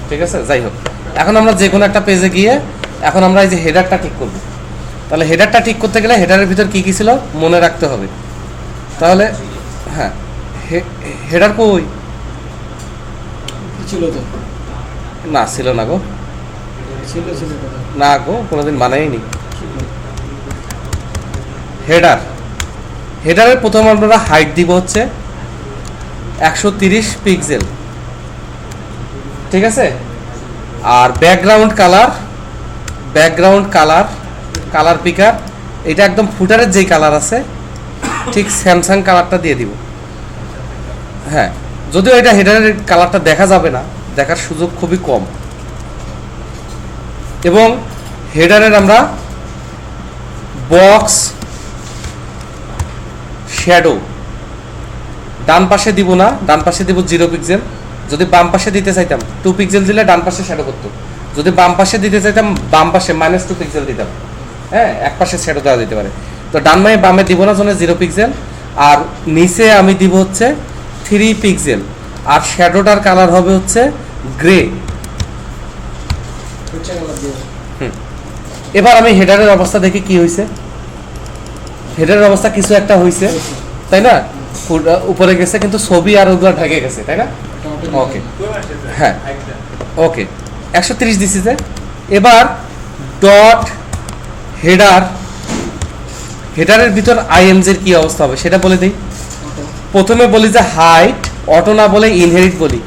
ঠিক আছে, যাই হোক, এখন আমরা যে কোনো একটা পেজে গিয়ে এখন আমরা এই যে হেডারটা ঠিক করব। তাহলে হেডারটা ঠিক করতে গেলে হেডারের ভিতর কি কি ছিল মনে রাখতে হবে। তাহলে হ্যাঁ, হেডার কই ছিল তো, না ছিল না গো, ছিল না গো, কোনোদিন বানাইনি হেডার। হেডারের প্রথম আমরা হাইট দিব হচ্ছে 130 পিক্সেল, ঠিক আছে? আর ব্যাকগ্রাউন্ড কালার পিকার, এটা একদম ফুটারের যেই কালার আছে ঠিক স্যামসাং কালারটা দিয়ে দিব। হ্যাঁ, যদিও এটা হেডারের কালারটা দেখা যাবে না, দেখার সুযোগ খুবই কম। এবং হেডারের আমরা বক্স শ্যাডো ডান পাশে দিব না, ডান পাশে দিব 0 পিক্সেল। যদি বাম পাশে দিতে চাইতাম 2 পিক্সেল দিলে ডান পাশে শ্যাডো করতো, যদি বাম পাশে দিতে চাইতাম বাম পাশে -2 পিক্সেল দিতাম। হ্যাঁ, এক পাশে শ্যাডো দেওয়া যেতে পারে। তো ডান বামে দিব না, জন্য 0 পিক্সেল। আর নিচে আমি দিব হচ্ছে 3 পিক্সেল, আর শ্যাডোটার কালার হবে হচ্ছে গ্রে। এবার আমি হেডারের অবস্থা দেখি কি হয়েছে। হেডারের অবস্থা কিছু একটা হয়েছে, তাই না? উপরে গেছে কিন্তু ছবি আর ওগুলো ঢেকে গেছে, তাই না? ওকে, হ্যাঁ ওকে, 130 দিছি যে। এবার ডট হেডারের ভিতর আইএমজির কি অবস্থা হবে সেটা বলে দিই। প্রথমে বলি যে হাইট, অটো না বলে ইনহেরিট বলি।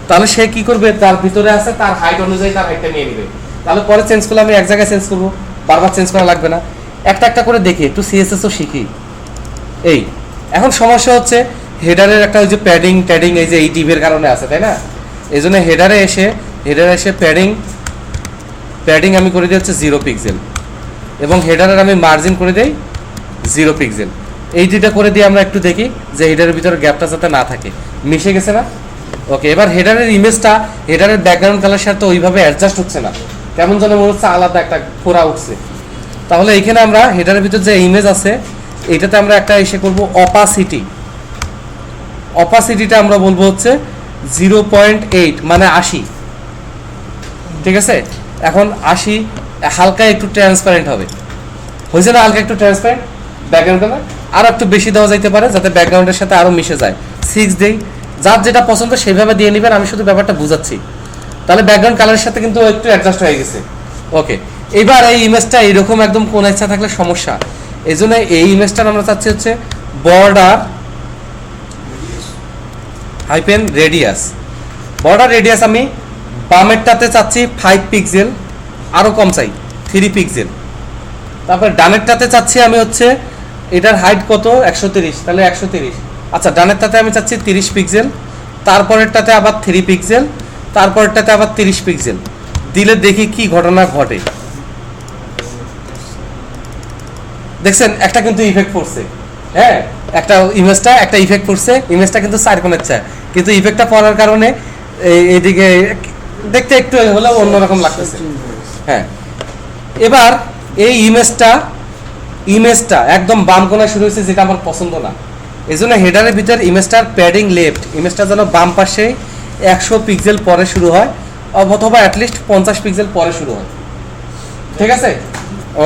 তাহলে সে কি করবে, তার ভিতরে আছে তার হাইট অনুযায়ী তার হাইটটা নিয়ে নেবে। তাহলে পরে চেঞ্জ করলে আমি এক জায়গায় চেঞ্জ করবো, বারবার চেঞ্জ করা লাগবে না। একটা একটা করে দেখি, একটু সিএসএসও শিখি। এই এখন সমস্যা হচ্ছে হেডারের একটা ওই যে প্যাডিং এই যে এই টিভের কারণে আছে, তাই না? এই জন্য হেডারে এসে প্যাডিং আমি করে দিই হচ্ছে 0 পিক্সেল, এবং হেডারের আমি মার্জিন করে দিই 0 পিক্সেল। এই দুইটা করে দিয়ে আমরা একটু দেখি যে হেডারের ভিতরে গ্যাপটা যাতে না থাকে। মিশে গেছে না? ওকে, এবার হেডারের ইমেজটা হেডারের ব্যাকগ্রাউন্ড কালারের সাথে ওইভাবে অ্যাডজাস্ট হচ্ছে না, কেমন যেন মনে হচ্ছে আলাদা একটা ফোড়া উঠছে। তাহলে এখানে আমরা হেডারের ভিতর যে ইমেজ আছে এইটাতে আমরা একটা এসে করব অপাসিটিটা আমরা বলবো হচ্ছে 0.8 মানে 80, ঠিক আছে? এখন 80 হালকা একটু ট্রান্সপারেন্ট হবে, হয়েছে না? হালকা একটু ট্রান্সপারেন্ট ব্যাকগ্রাউন্ডটা, আর একটু বেশি দেওয়া যাইতে পারে যাতে ব্যাকগ্রাউন্ডের সাথে আরও মিশে যায়। 6 দেই, যার যেটা পছন্দ সেভাবে দিয়ে নেবেন, আমি শুধু ব্যাপারটা বুঝাচ্ছি। তাহলে ব্যাকগ্রাউন্ড কালারের সাথে কিন্তু একটু অ্যাডজাস্ট হয়ে গেছে। ওকে, এবার এই ইমেজটা এইরকম একদম কোন ইচ্ছা থাকলে সমস্যা, এই জন্য এই ইমেজটার আমরা চাচ্ছি হচ্ছে বর্ডার রেডিয়াস আমি বামেরটাতে চাচ্ছি 5 পিক্সেল, আরও কম চাই 3 পিক্সেল। তারপর ডানেরটাতে চাচ্ছি আমি হচ্ছে এটার হাইট কত 130, তাহলে 130। আচ্ছা, ডানেরটাতে আমি চাচ্ছি 30 পিক্সেল, তারপরেরটাতে আবার 3 পিক্সেল, তারপরেরটাতে আবার 30 পিক্সেল দিলে দেখি কি ঘটনা ঘটে। দেখছেন একটা কিন্তু ইফেক্ট পড়ছে। হ্যাঁ, একটা ইফেক্ট পড়ছে, ইমেজটা কিন্তু 4 কোণের চায়, কিন্তু ইফেক্টটা পড়ার কারণে এইদিকে দেখতে একটু হলেও অন্যরকম লাগতেছে। হ্যাঁ, এবার এই ইমেজটা একদম বাম কোণায় শুরু হয়েছে, যেটা আমার পছন্দ না। এই জন্য হেডারের ভিতর ইমেজটার প্যাডিং লেফট, ইমেজটা যেন বাম পাশে 100 পিক্সেল পরে শুরু হয়, অথবা অ্যাটলিস্ট 50 পিক্সেল পরে শুরু হয়। ঠিক আছে,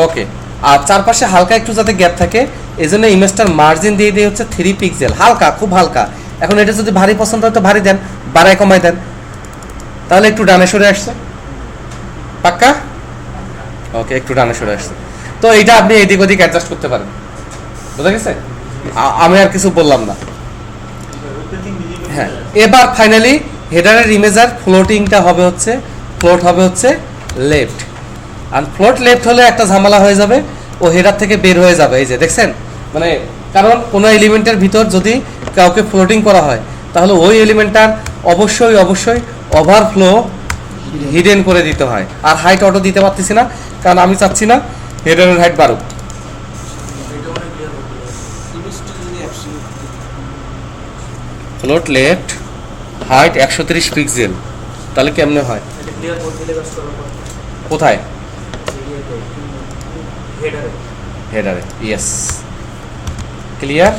ওকে। আর চারপাশে হালকা একটু যাতে গ্যাপ থাকে এই জন্য ইমেজটার মার্জিন দিয়ে দিয়ে হচ্ছে 3 পিক্সেল, হালকা, খুব হালকা। এখন এটা যদি ভারী পছন্দ হয় তো ভারী দেন, বাড়ায় কমায় দেন। তাহলে একটু ডানে সরে আসছে, পাক্কা? ওকে, একটু ডানে সরে আসছে। তো এইটা আপনি এদিক ওদিক অ্যাডজাস্ট করতে পারেন, বুঝা গেছে? আমি আর কিছু বললাম না। হ্যাঁ, এবার ফাইনালি হেডারের ইমেজার ফ্লোটিংটা হবে হচ্ছে, ফ্লোট হবে হচ্ছে লেফট। আর ফ্লোট লেফট হলে একটা ঝামেলা হয়ে যাবে, ও হেডার থেকে বের হয়ে যাবে। এই যে দেখছেন, মানে কারণ কোনো এলিমেন্টের ভিতর যদি কাউকে ফ্লোটিং করা হয় তাহলে ওই এলিমেন্টটার অবশ্যই অবশ্যই ওভারফ্লো হিডেন করে দিতে হয়। আর হাইট অটো দিতে পারতেছি না, কারণ আমি চাচ্ছি না হেডারের হাইট বাড়ুক। ফ্লোট লেফট হাইট 130 পিক্সেল, তাহলে কেমনে হয়? কোথায়? হেডারে, ইয়েস, ক্লিয়ার।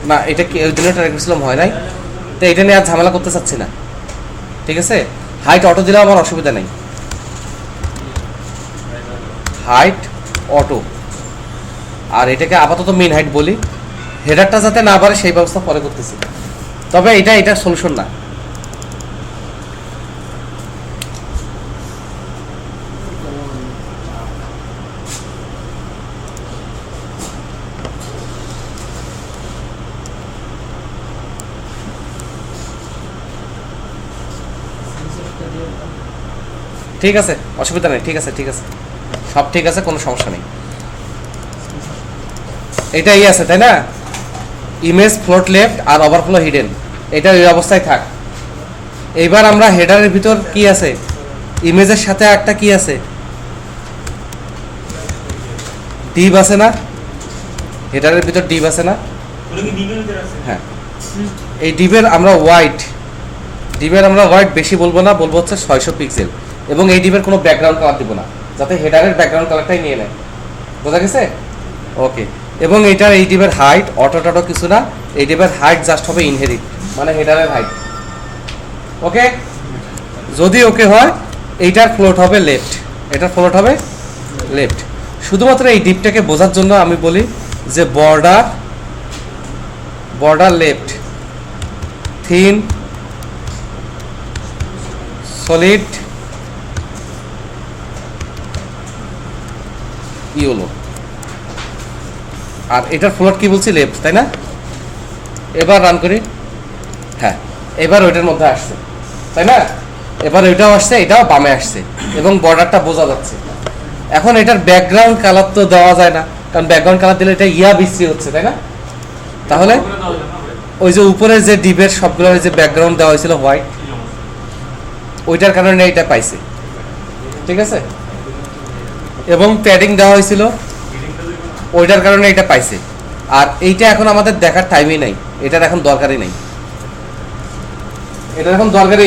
না, এটা কি ওই দিনটা রেখেছিলাম হয় নাই, তো এটা নিয়ে আর ঝামেলা করতে চাচ্ছি না। ঠিক আছে, হাইট অটো দিলে আমার অসুবিধা নেই, হাইট অটো। আর এটাকে আপাতত মেন হাইট বলি, হেডারটা যাতে না বাড়ে সেই ব্যবস্থা পরে করতেছি। তবে এটা সলিউশন না। ঠিক আছে, অসুবিধা নেই, ঠিক আছে, ঠিক আছে, সব ঠিক আছে, কোনো সমস্যা নেই। এটাই আছে, তাই না? ইমেজ ফ্লোট লেফট আর ওভারফ্লো হিডেন, এটা এই অবস্থায় থাক। এইবার আমরা হেডারের ভিতর কি আছে, ইমেজের সাথে একটা কি আছে, ডিভ আছে না? হেডারের ভিতর ডিভ আছে না? হ্যাঁ, এই ডিভের আমরা হোয়াইট বেশি বলবো না, বলবো হচ্ছে 600 পিক্সেল। এবং এই ডিভের কোনো ব্যাকগ্রাউন্ড কালার দিব না, যাতে হেডারের ব্যাকগ্রাউন্ড কালারটাই নিয়ে নেয়, বোঝা গেছে? ওকে। এবং এইটার এই ডিভের হাইট অটো কিছু না, এই ডিভের হাইট জাস্ট হবে ইনহেরিট, মানে হেডারের হাইট। ওকে, যদি ওকে হয় এইটার ফ্লোট হবে লেফট, এটার ফ্লোট হবে লেফট। শুধুমাত্র এই ডিপটাকে বোঝার জন্য আমি বলি যে border left, thin, solid, yellow. আর এটার ফ্লোট কি বলছি, লেফট, তাই না? এবার রান করি। হ্যাঁ, এবার ওইটার মধ্যে আসছে, তাই না? এবার ওইটাও আসছে, এটাও বামে আসছে, এবং বর্ডারটা বোঝা যাচ্ছে। এখন এটার ব্যাকগ্রাউন্ড কালার তো দেওয়া যায় না, কারণ ব্যাকগ্রাউন্ড কালার দিলে এটা বিশ্রী হচ্ছে, তাই না? তাহলে ওই যে উপরে যে ডিপের সবগুলোর যে ব্যাকগ্রাউন্ড দেওয়া হয়েছিল হোয়াইট, ওইটার কারণে এটা পাইছে, ঠিক আছে? এবং প্যাডিং দেওয়া হয়েছিল, ওইটার কারণে এটা পাইছে। আর এইটা এখন আমাদের দেখার টাইমই নাই, এটার এখন দরকারই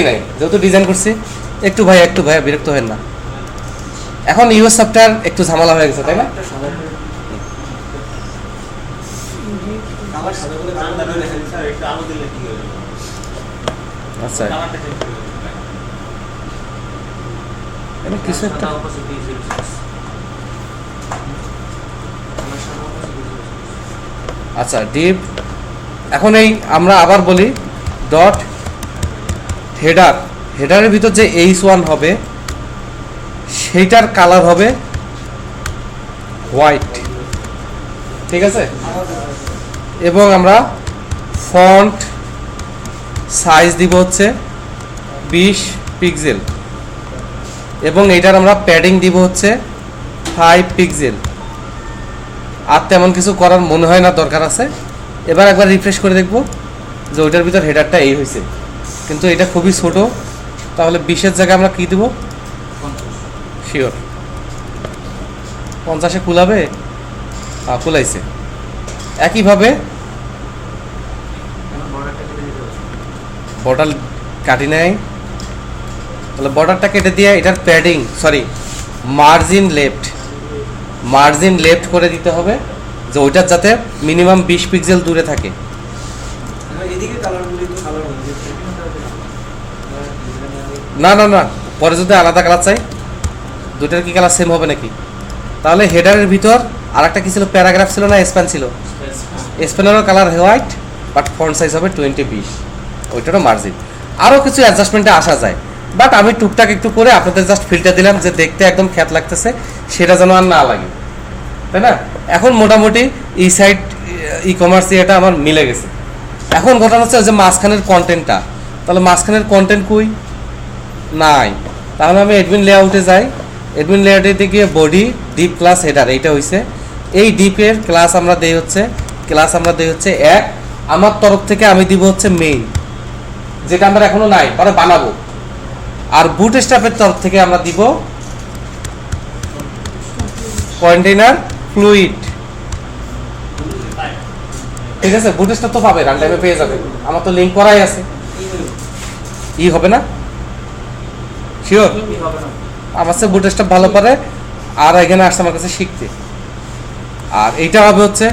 নাই, যেহেতু ডিজাইন করছি। একটু ভাইয়া বিরক্ত হেন না। এখন ইউএস সফটওয়্যার একটু ঝামেলা হয়ে গেছে, তাই না? আচ্ছা, কিছু একটা আচ্ছা ডিপ। এখন এই আমরা আবার বলি ডট হেডারের ভিতর যে H1 হবে সেইটার কালার হবে হোয়াইট, ঠিক আছে? এবং আমরা ফন্ট সাইজ দিব হচ্ছে 20 পিক্সেল, এবং এইটার আমরা প্যাডিং দিব হচ্ছে 5 পিক্সেল। আর তেমন কিছু করার মনে হয় না দরকার আছে। এবার একবার রিফ্রেশ করে দেখব যে ওইটার ভিতর হেডারটা এই হয়েছে, কিন্তু এটা খুবই ছোট। তাহলে 20-এর জায়গায় আমরা কি দেব? শিওর 50-এ কুলাবে? হ্যাঁ, কুলাইছে। একইভাবে বর্ডার কাটি নেয়, তাহলে বর্ডারটা কেটে দিয়ে এটার padding margin left, margin left করে দিতে হবে, যে ওইটার যাতে মিনিমাম 20 পিক্সেল দূরে থাকে। এদিকে কালারগুলি তো কালার হয়ে না না না, পরে যদি আলাদা কালার চাই, দুটার কি কালার সেম হবে নাকি? তাহলে হেডারের ভিতর আর একটা কি ছিল, প্যারাগ্রাফ ছিল না স্প্যান ছিল? স্প্যানেরও colour white, but font size হবে 20-20, ওইটারও মার্জিন। আরও কিছু অ্যাডজাস্টমেন্টে আসা যায়, বাট আমি টুকটাক একটু করে আপনাদের জাস্ট ফিল্টার দিলাম যে দেখতে একদম খ্যাত লাগতেছে, সেটা যেন আর না লাগে, তাই না? এখন মোটামুটি এই সাইড ই কমার্স এটা আমার মিলে গেছে। এখন ঘটনা হচ্ছে যে মাঝখানের কন্টেন্টটা, তাহলে মাঝখানের কন্টেন্ট কই? নাই। তাহলে আমি অ্যাডমিন লেআউটে যাই, অ্যাডমিন লেআউটে গিয়ে বডি ডিপ ক্লাস হেডার, এইটা হইছে। এই ডিপের ক্লাস আমরা দেই হচ্ছে এক, আমার তরফ থেকে আমি দিব হচ্ছে মেইন, যেটা আমার এখনো নাই, পরে বানাবো। আর বুট স্ট্র্যাপের তরফ থেকে আমরা দিব কন্টেইনার ফ্লুইড। ঠিক আছে, বুট স্ট্র্যাপ তো পাবে, রান টাইমে পেয়ে যাবে, আমার তো লিঙ্ক করাই আছে। ই হবে না শিওর? আমার কাছে বুট স্ট্র্যাপ ভালো পারে, আর এখানে আসছে আমার কাছে শিখতে। আর এইটা হবে হচ্ছে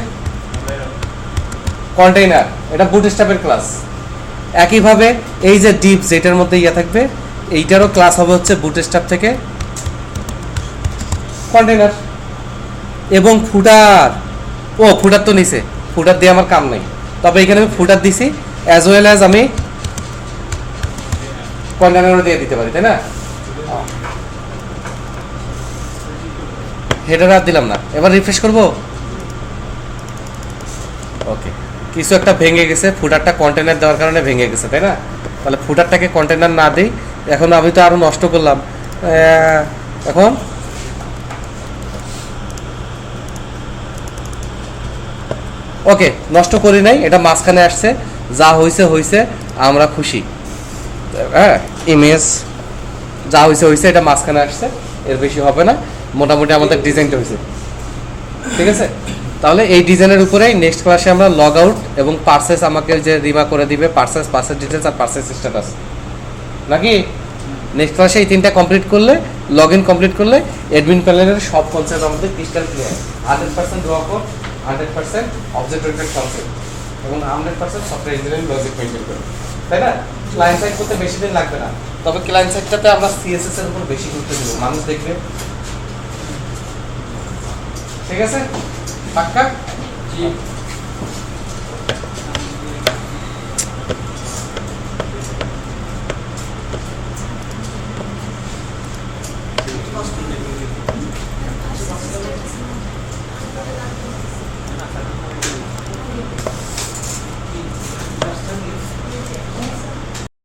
কন্টেইনার, এটা বুট স্ট্র্যাপের ক্লাস। একইভাবে এই যে ডিপ যেটার মধ্যে ইয়ে থাকবে, এইটারও ক্লাস হবে হচ্ছে বুট স্ট্র্যাপ থেকে কন্টেইনার। এবং ফুটার, ও ফুটার তো নিচে, ফুটার দিয়ে আমার কাম নেই, তবে এখানে আমি ফুটার দিছি অ্যাজ ওয়েল অ্যাজ আমি কন্টেইনারও দিয়ে দিতে পারি, তাই না? হেডার আর দিলাম না, এবার রিফ্রেশ করব। ওকে, কিছু একটা ভেঙে গেছে, ফুটারটা কন্টেইনার দেওয়ার কারণে ভেঙে গেছে, তাই না? তাহলে ফুটারটাকে কন্টেইনার না দিই, এখন আমি তো আরো নষ্ট করলাম। এখন ওকে, নষ্ট করি নাই, এটা মাঝখানে আসছে, যা হয়েছে আমরা খুশি। হ্যাঁ, ইমেজ যা হয়েছে এটা মাঝখানে আসছে, এর বেশি হবে না। মোটামুটি আমাদের ডিজাইনটা হয়েছে, ঠিক আছে? তাহলে এই ডিজাইনের উপরেই নেক্সট ক্লাসে আমরা লগ আউট এবং পার্সেস আমাকে যে রিমা করে দিবে, পার্সেস ডিটেলস আর পার্সেস স্ট্যাটাস, নাকি? নেক্সট ক্লাসে এই তিনটা কমপ্লিট করলে, লগ ইন কমপ্লিট করলে অ্যাডমিন প্যানেলের সব কনসেপ্ট আমাদের ক্রিস্টাল ক্লিয়ার। 100% র কোড, 100% অবজেক্ট ওরিয়েন্টেড কনসেপ্ট এবং 100% সফটওয়্যার ইঞ্জিনিয়ারিং লজিক মেইনটেইন করে, তাই না? ক্লায়েন্ট সাইড করতে বেশি দিন লাগবে না, তবে ক্লায়েন্ট সাইডটাতে আমরা সিএসএস এর উপর বেশি গুরুত্ব দেব, মানুষ দেখবে। ঠিক আছে, পাক্কা? জি। যায়